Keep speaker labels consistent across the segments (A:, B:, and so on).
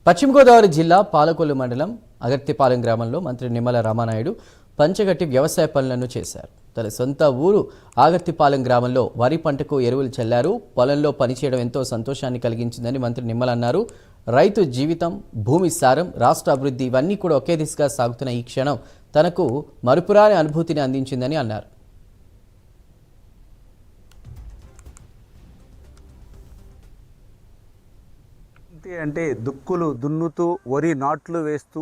A: పశ్చిమ గోదావరి జిల్లా పాలకొల్లు మండలం అగర్తిపాలెం గ్రామంలో మంత్రి నిమ్మల రామానాయుడు పంచగట్టి వ్యవసాయ పనులను చేశారు. తన సొంత ఊరు ఆగర్తిపాలెం గ్రామంలో వరి పంటకు ఎరువులు చల్లారు. పొలంలో పనిచేయడం ఎంతో సంతోషాన్ని కలిగించిందని మంత్రి నిమ్మల అన్నారు. రైతు జీవితం, భూమి సారం, రాష్ట్ర అభివృద్ధి ఇవన్నీ కూడా ఒకే దిశగా సాగుతున్న ఈ క్షణం తనకు మరుపురాని అనుభూతిని అందించిందని అన్నారు.
B: అంటే దుక్కులు దున్నుతూ వరి నాట్లు వేస్తూ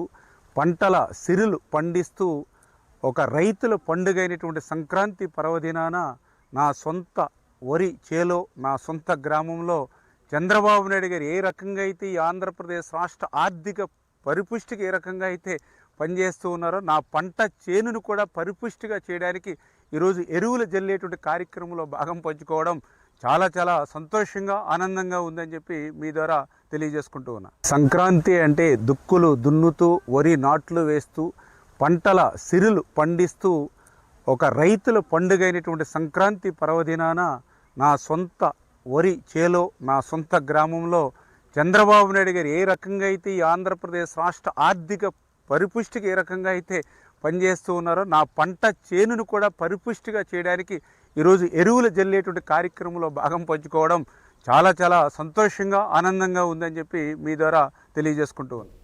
B: పంటల సిరులు పండిస్తూ ఒక రైతుల పండుగ అయినటువంటి సంక్రాంతి పర్వదినాన నా సొంత వరి చేలో నా సొంత గ్రామంలో చంద్రబాబు నాయుడు గారు ఏ రకంగా అయితే ఈ ఆంధ్రప్రదేశ్ రాష్ట్ర ఆర్థిక పరిపుష్టికి ఏ రకంగా అయితే పనిచేస్తూ ఉన్నారో నా పంట చేనును కూడా పరిపుష్టిగా చేయడానికి ఈరోజు ఎరువులు జల్లేటువంటి కార్యక్రమంలో భాగం పంచుకోవడం చాలా సంతోషంగా ఆనందంగా ఉందని చెప్పి మీ ద్వారా తెలియజేసుకుంటూ ఉన్నా. సంక్రాంతి అంటే దుక్కులు దున్నుతూ వరి నాట్లు వేస్తూ పంటల సిరులు పండిస్తూ ఒక రైతుల పండుగ అయినటువంటి సంక్రాంతి పర్వదినాన నా సొంత వరి చేలో నా సొంత గ్రామంలో చంద్రబాబు నాయుడు గారు ఏ రకంగా అయితే ఈ ఆంధ్రప్రదేశ్ రాష్ట్ర ఆర్థిక పరిపుష్టికి ఏ రకంగా అయితే పనిచేస్తూ ఉన్నారో నా పంట చేనును కూడా పరిపుష్టిగా చేయడానికి ఈరోజు ఎరువులు జల్లేటువంటి కార్యక్రమంలో భాగం పంచుకోవడం చాలా సంతోషంగా ఆనందంగా ఉందని చెప్పి మీ ద్వారా తెలియజేసుకుంటూ ఉన్నాను.